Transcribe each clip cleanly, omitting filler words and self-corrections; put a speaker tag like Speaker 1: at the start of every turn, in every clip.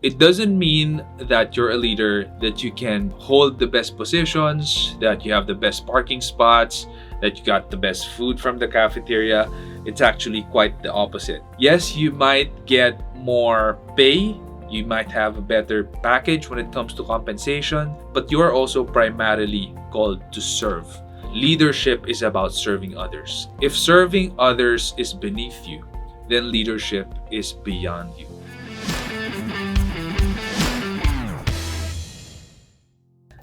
Speaker 1: It doesn't mean that you're a leader, that you can hold the best positions, that you have the best parking spots, that you got the best food from the cafeteria. It's actually quite the opposite. Yes, you might get more pay, you might have a better package when it comes to compensation, but you are also primarily called to serve. Leadership is about serving others. If serving others is beneath you, then leadership is beyond you.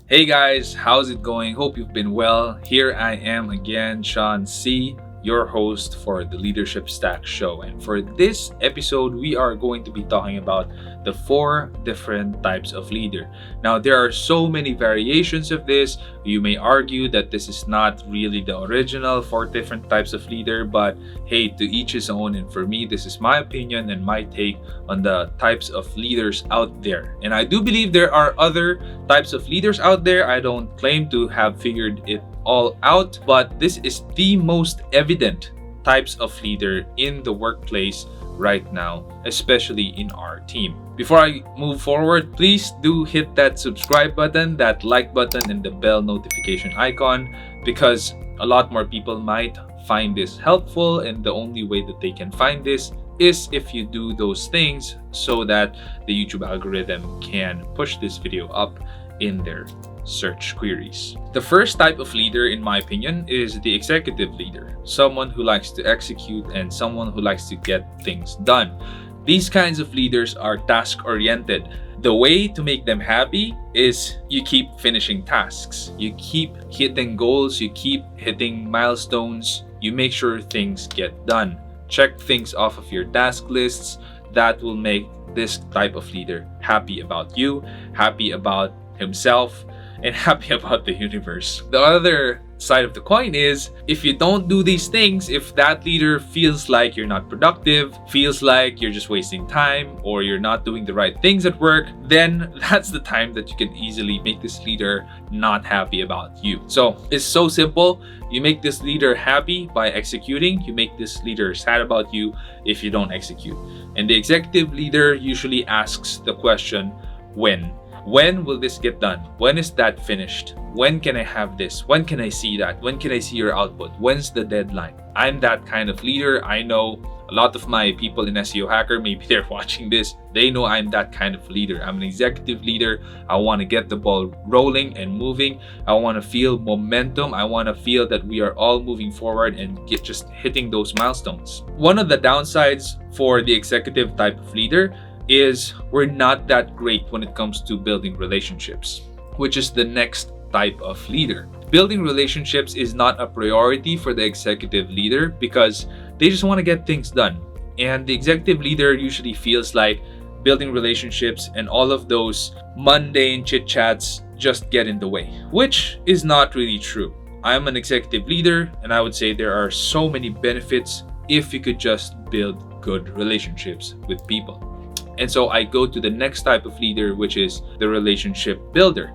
Speaker 1: Hey guys, how's it going? Hope you've been well. Here I am again, Sean C., your host for the Leadership Stack Show. And for this episode, we are going to be talking about the 4 different types of leader. Now, there are so many variations of this. You may argue that this is not really the original 4 different types of leader, but hey, to each his own. And for me, this is my opinion and my take on the types of leaders out there. And I do believe there are other types of leaders out there. I don't claim to have figured it all out, but this is the most evident types of leader in the workplace right now, especially in our team. Before I move forward, please do hit that subscribe button, that like button, and the bell notification icon, because a lot more people might find this helpful, and the only way that they can find this is if you do those things so that the YouTube algorithm can push this video up in their search queries. The first type of leader, in my opinion, is the executive leader, someone who likes to execute and someone who likes to get things done. These kinds of leaders are task-oriented. The way to make them happy is you keep finishing tasks, you keep hitting goals, you keep hitting milestones, you make sure things get done. Check things off of your task lists. That will make this type of leader happy about you, happy about himself, and happy about the universe. The other side of the coin is, if you don't do these things, if that leader feels like you're not productive, feels like you're just wasting time, or you're not doing the right things at work, then that's the time that you can easily make this leader not happy about you. So it's so simple. You make this leader happy by executing. You make this leader sad about you if you don't execute. And the executive leader usually asks the question, when? When will this get done? When is that finished? When can I have this? When can I see that? When can I see your output? When's the deadline? I'm that kind of leader. I know a lot of my people in SEO Hacker, maybe they're watching this, they know I'm that kind of leader. I'm an executive leader. I want to get the ball rolling and moving. I want to feel momentum. I want to feel that we are all moving forward and just hitting those milestones. One of the downsides for the executive type of leader is we're not that great when it comes to building relationships, which is the next type of leader. Building relationships is not a priority for the executive leader because they just want to get things done. And the executive leader usually feels like building relationships and all of those mundane chit chats just get in the way, which is not really true. I'm an executive leader, and I would say there are so many benefits if you could just build good relationships with people. And so I go to the next type of leader, which is the relationship builder.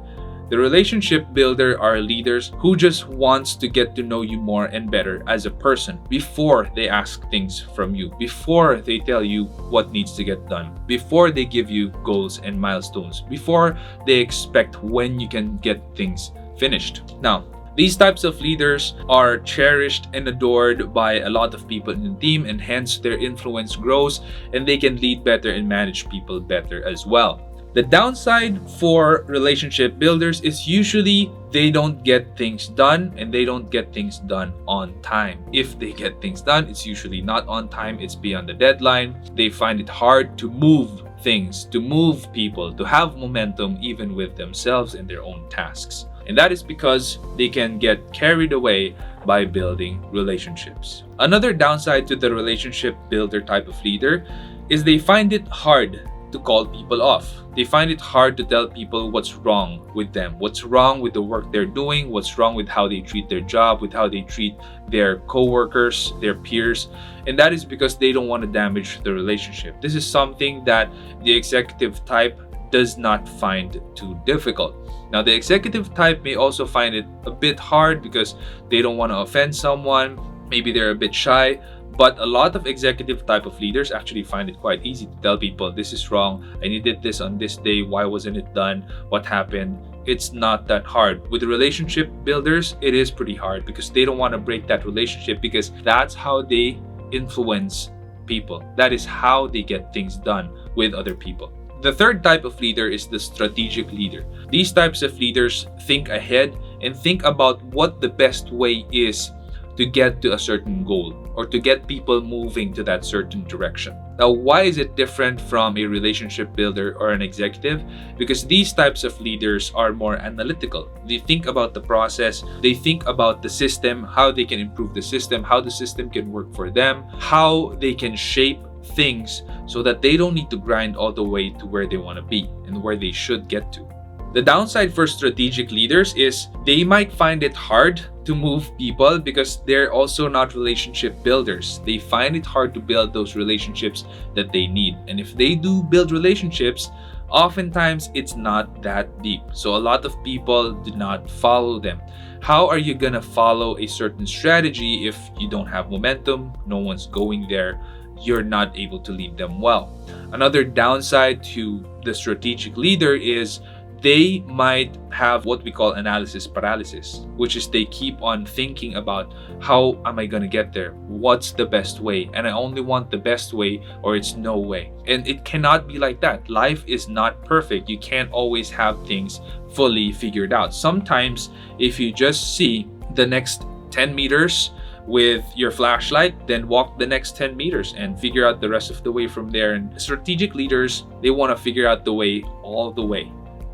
Speaker 1: The relationship builder are leaders who just wants to get to know you more and better as a person before they ask things from you, before they tell you what needs to get done, before they give you goals and milestones, before they expect when you can get things finished. Now, these types of leaders are cherished and adored by a lot of people in the team, and hence their influence grows and they can lead better and manage people better as well. The downside for relationship builders is usually they don't get things done, and they don't get things done on time. If they get things done, it's usually not on time, it's beyond the deadline. They find it hard to move things, to move people, to have momentum even with themselves and their own tasks. And that is because they can get carried away by building relationships. Another downside to the relationship builder type of leader is they find it hard to call people off. They find it hard to tell people what's wrong with them, what's wrong with the work they're doing, what's wrong with how they treat their job, with how they treat their coworkers, their peers. And that is because they don't want to damage the relationship. This is something that the executive type does not find too difficult. Now, the executive type may also find it a bit hard because they don't want to offend someone. Maybe they're a bit shy, But a lot of executive type of leaders actually find it quite easy to tell people, this is wrong, I needed this on this day, why wasn't it done, what happened? It's not that hard. With relationship builders, it is pretty hard because they don't want to break that relationship, because that's how they influence people. That is how they get things done with other people. The third type of leader is the strategic leader. These types of leaders think ahead and think about what the best way is to get to a certain goal or to get people moving to that certain direction. Now, why is it different from a relationship builder or an executive? Because these types of leaders are more analytical. They think about the process, they think about the system, how they can improve the system, how the system can work for them, how they can shape things so that they don't need to grind all the way to where they want to be and where they should get to. The downside for strategic leaders is they might find it hard to move people because they're also not relationship builders. They find it hard to build those relationships that they need. And if they do build relationships, oftentimes it's not that deep. So a lot of people do not follow them. How are you gonna follow a certain strategy if you don't have momentum, no one's going there, you're not able to lead them well? Another downside to the strategic leader is they might have what we call analysis paralysis, which is they keep on thinking about, how am I going to get there? What's the best way? And I only want the best way, or it's no way. And it cannot be like that. Life is not perfect. You can't always have things fully figured out. Sometimes if you just see the next 10 meters with your flashlight, then walk the next 10 meters and figure out the rest of the way from there. And strategic leaders, they want to figure out the way all the way.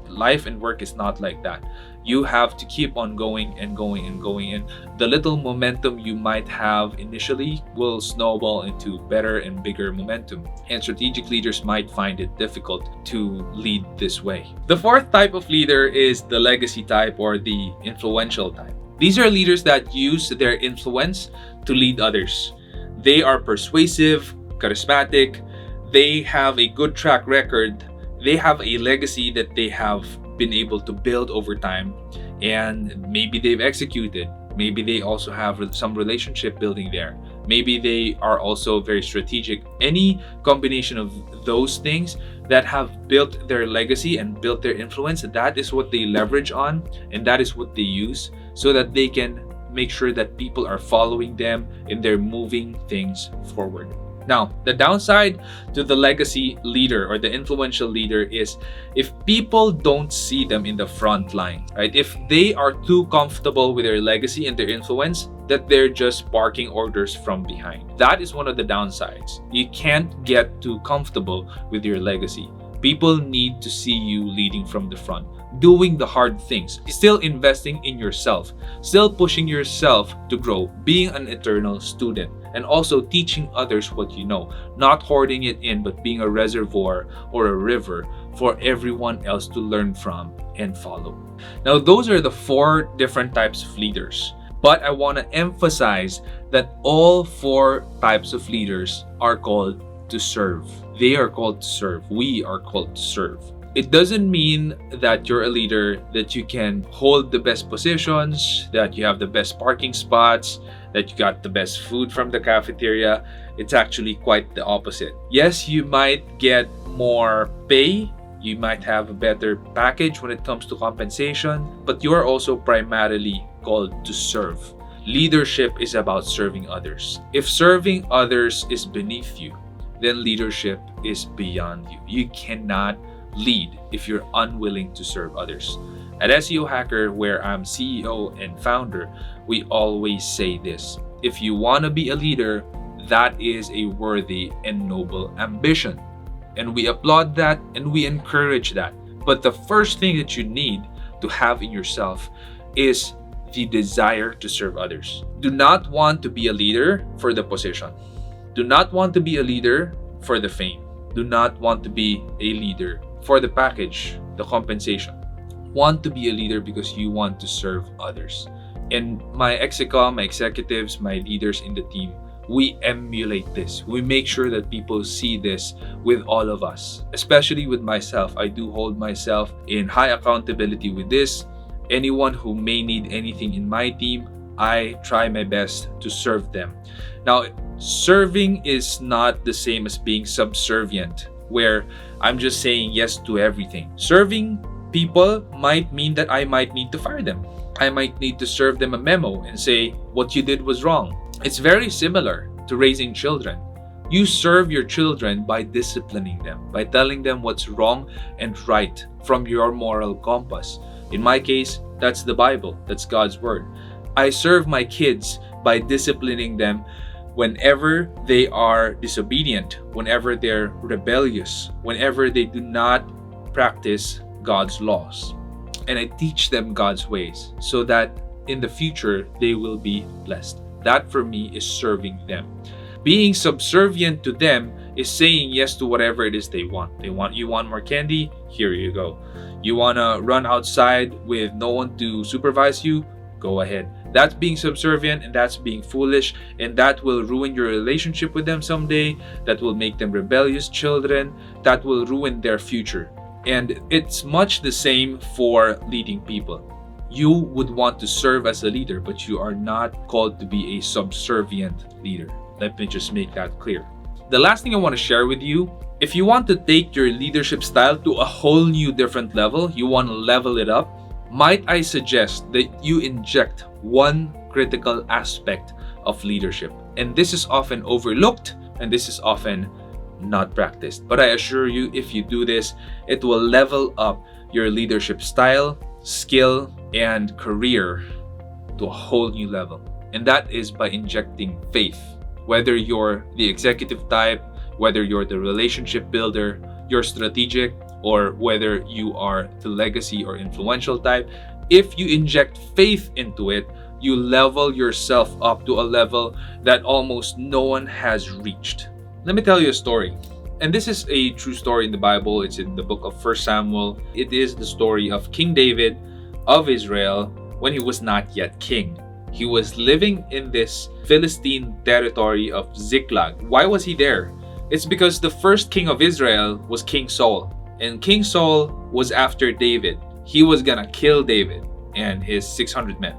Speaker 1: Life and work is not like that. You have to keep on going and going and going, and the little momentum you might have initially will snowball into better and bigger momentum, and strategic leaders might find it difficult to lead this way. The fourth type of leader is the legacy type or the influential type. These are leaders that use their influence to lead others. They are persuasive, charismatic, they have a good track record, they have a legacy that they have been able to build over time, and maybe they've executed. Maybe they also have some relationship building there. Maybe they are also very strategic. Any combination of those things that have built their legacy and built their influence, that is what they leverage on, and that is what they use so that they can make sure that people are following them and they're moving things forward. Now, the downside to the legacy leader or the influential leader is if people don't see them in the front line, right? If they are too comfortable with their legacy and their influence, that they're just barking orders from behind. That is one of the downsides. You can't get too comfortable with your legacy. People need to see you leading from the front, doing the hard things, still investing in yourself, still pushing yourself to grow, being an eternal student, and also teaching others what you know, not hoarding it in, but being a reservoir or a river for everyone else to learn from and follow. Now, those are the 4 different types of leaders. But I want to emphasize that all 4 types of leaders are called to serve. They are called to serve. We are called to serve. It doesn't mean that you're a leader, that you can hold the best positions, that you have the best parking spots, that you got the best food from the cafeteria. It's actually quite the opposite. Yes, you might get more pay, you might have a better package when it comes to compensation, but you are also primarily called to serve. Leadership is about serving others. If serving others is beneath you, then leadership is beyond you. You cannot lead if you're unwilling to serve others. At SEO Hacker, where I'm CEO and founder, we always say this: if you want to be a leader, that is a worthy and noble ambition. And we applaud that and we encourage that. But the first thing that you need to have in yourself is the desire to serve others. Do not want to be a leader for the position. Do not want to be a leader for the fame. Do not want to be a leader for the package, the compensation. Want to be a leader because you want to serve others. And my execom, my executives, my leaders in the team, we emulate this. We make sure that people see this with all of us, especially with myself. I do hold myself in high accountability with this. Anyone who may need anything in my team, I try my best to serve them. Now, Serving is not the same as being subservient, where I'm just saying yes to everything. Serving people might mean that I might need to fire them. I might need to serve them a memo and say, what you did was wrong. It's very similar to raising children. You serve your children by disciplining them, by telling them what's wrong and right from your moral compass. In my case, that's the Bible, that's God's word. I serve my kids by disciplining them whenever they are disobedient, whenever they're rebellious, whenever they do not practice God's laws. And I teach them God's ways so that in the future they will be blessed. That for me is serving them. Being subservient to them is saying yes to whatever it is they want. You want more candy? Here you go. You want to run outside with no one to supervise you? Go ahead. That's being subservient, and that's being foolish, and that will ruin your relationship with them someday. That will make them rebellious children. That will ruin their future. And it's much the same for leading people. You would want to serve as a leader, but you are not called to be a subservient leader. Let me just make that clear. The last thing I want to share with you, if you want to take your leadership style to a whole new different level, you want to level it up, might I suggest that you inject one critical aspect of leadership. And this is often overlooked, and this is often not practiced. But I assure you, if you do this, it will level up your leadership style, skill, and career to a whole new level. And that is by injecting faith. Whether you're the executive type, whether you're the relationship builder, you're strategic, or whether you are the legacy or influential type, if you inject faith into it, you level yourself up to a level that almost no one has reached. Let me tell you a story. And this is a true story in the Bible. It's in the book of 1 Samuel. It is the story of King David of Israel when he was not yet king. He was living in this Philistine territory of Ziklag. Why was he there? It's because the first king of Israel was King Saul. And King Saul was after David. He was gonna kill David and his 600 men.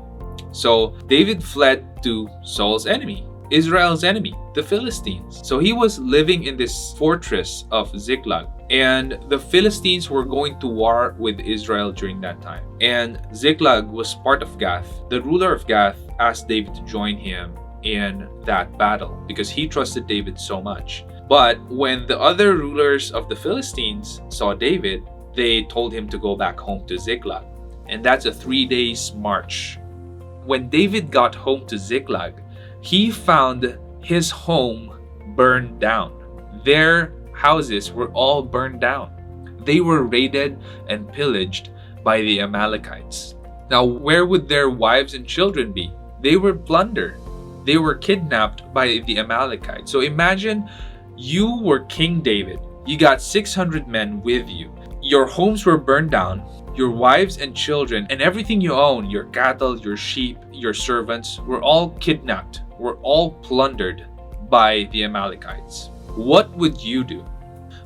Speaker 1: So David fled to Saul's enemy, Israel's enemy, the Philistines. So he was living in this fortress of Ziklag. And the Philistines were going to war with Israel during that time. And Ziklag was part of Gath. The ruler of Gath asked David to join him in that battle because he trusted David so much. But when the other rulers of the Philistines saw David, they told him to go back home to Ziklag. And that's a 3-day march. When David got home to Ziklag, he found his home burned down. Their houses were all burned down. They were raided and pillaged by the Amalekites. Now, where would their wives and children be? They were plundered. They were kidnapped by the Amalekites. So imagine you were King David. You got 600 men with you. Your homes were burned down. Your wives and children and everything you own, your cattle, your sheep, your servants, were all kidnapped, were all plundered by the Amalekites. What would you do?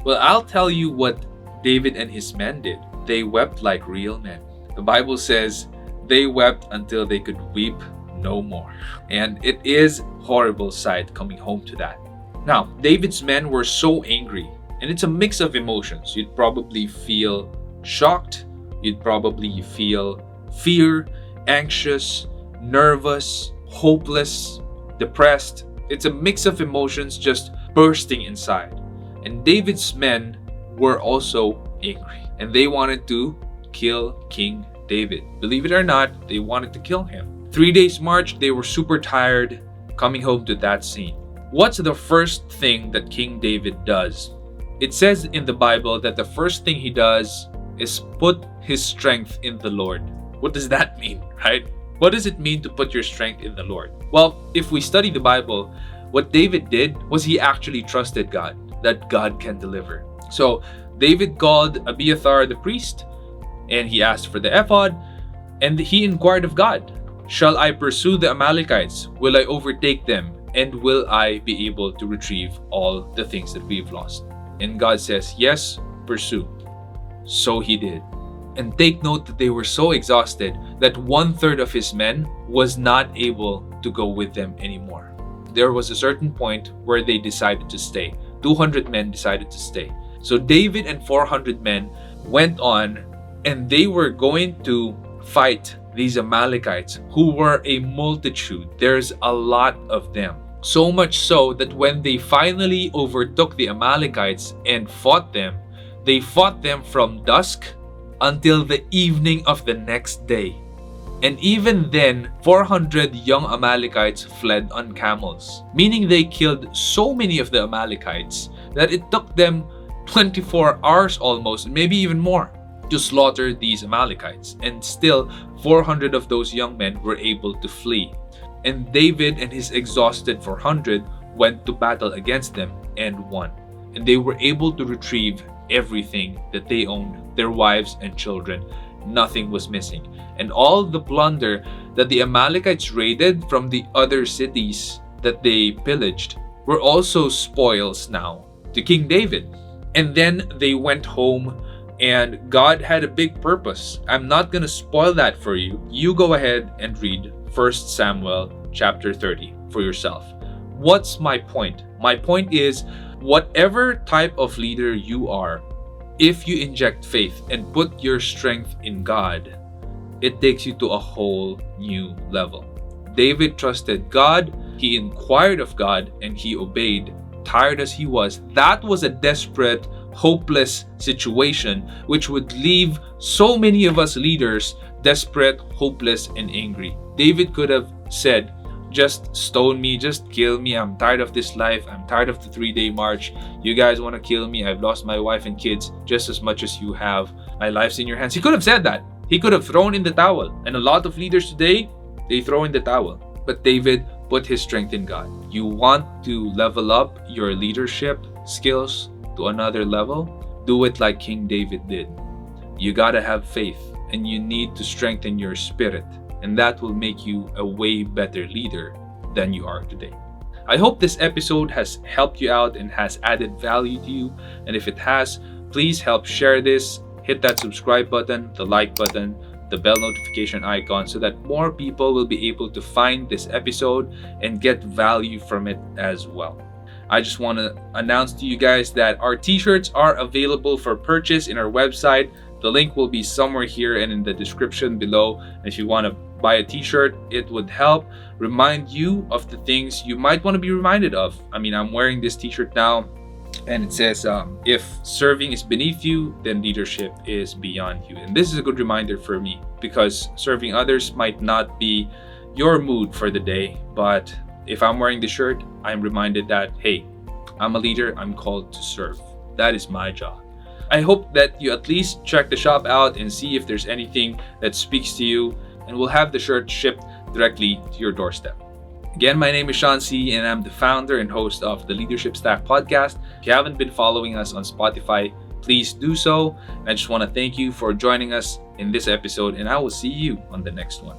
Speaker 1: Well, I'll tell you what David and his men did. They wept like real men. The Bible says they wept until they could weep no more. And it is a horrible sight coming home to that. Now, David's men were so angry, and it's a mix of emotions. You'd probably feel shocked. You'd probably feel fear, anxious, nervous, hopeless, depressed. It's a mix of emotions just bursting inside. And David's men were also angry, and they wanted to kill King David. Believe it or not, they wanted to kill him. 3 days march, they were super tired coming home to that scene. What's the first thing that King David does? It says in the Bible that the first thing he does is put his strength in the Lord. What does that mean, right? What does it mean to put your strength in the Lord? Well, if we study the Bible, what David did was he actually trusted God, that God can deliver. So David called Abiathar the priest, and he asked for the ephod, and he inquired of God, "Shall I pursue the Amalekites? Will I overtake them? And will I be able to retrieve all the things that we've lost?" And God says, "Yes, pursue." So he did. And take note that they were so exhausted that 1/3 of his men was not able to go with them anymore. there was a certain point where they decided to stay. 200 men decided to stay. So David and 400 men went on, and they were going to fight these Amalekites, who were a multitude. There's a lot of them. So much so that when they finally overtook the Amalekites and fought them, they fought them from dusk until the evening of the next day. And even then, 400 young Amalekites fled on camels, meaning they killed so many of the Amalekites that it took them 24 hours almost, maybe even more, to slaughter these Amalekites. And still, 400 of those young men were able to flee. And David and his exhausted 400 went to battle against them and won. And they were able to retrieve everything that they owned, their wives and children. Nothing was missing. And all the plunder that the Amalekites raided from the other cities that they pillaged were also spoils now to King David. And then they went home, and God had a big purpose. I'm not going to spoil that for you. You go ahead and read 1 Samuel chapter 30 for yourself. What's my point? My point is, whatever type of leader you are, if you inject faith and put your strength in God, it takes you to a whole new level. David trusted God, he inquired of God, and he obeyed. Tired as he was, that was a desperate, hopeless situation which would leave so many of us leaders desperate, hopeless, and angry. David could have said, just stone me, just kill me. I'm tired of this life. I'm tired of the 3-day march. You guys want to kill me. I've lost my wife and kids just as much as you have. My life's in your hands. He could have said that. He could have thrown in the towel. And a lot of leaders today, they throw in the towel. But David put his strength in God. You want to level up your leadership skills to another level? Do it like King David did. You gotta have faith, and you need to strengthen your spirit, and that will make you a way better leader than you are today. I hope this episode has helped you out and has added value to you. And if it has, please help share this. Hit that subscribe button, the like button, the bell notification icon, so that more people will be able to find this episode and get value from it as well. I just want to announce to you guys that our t-shirts are available for purchase in our website. The link will be somewhere here and in the description below. And if you want to buy a t-shirt, it would help remind you of the things you might want to be reminded of. I mean, I'm wearing this t-shirt now, and it says, if serving is beneath you, then leadership is beyond you. And this is a good reminder for me, because serving others might not be your mood for the day. But if I'm wearing the shirt, I'm reminded that, hey, I'm a leader, I'm called to serve. That is my job. I hope that you at least check the shop out and see if there's anything that speaks to you, and we'll have the shirt shipped directly to your doorstep. Again, my name is Sean C, and I'm the founder and host of the Leadership Stack podcast. If you haven't been following us on Spotify, please do so. And I just want to thank you for joining us in this episode, and I will see you on the next one.